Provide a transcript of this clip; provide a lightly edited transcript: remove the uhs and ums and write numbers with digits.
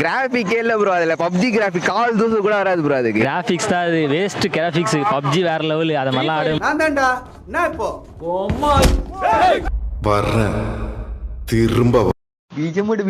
கிராஃபிக்கே இல்ல ப்ரோ அதுல. PUBG graphic கால் தூசு கூட வராது ப்ரோ. அதுக்கு கிராஃபிக்ஸ் தான் அது வேஸ்ட் கிராஃபிக்ஸ். பப்ஜி வேற லெவல். அத மாதிரி ஆடு. நான் தான்டா. என்ன இப்போ வர்றேன் திரும்ப பீஜமுடு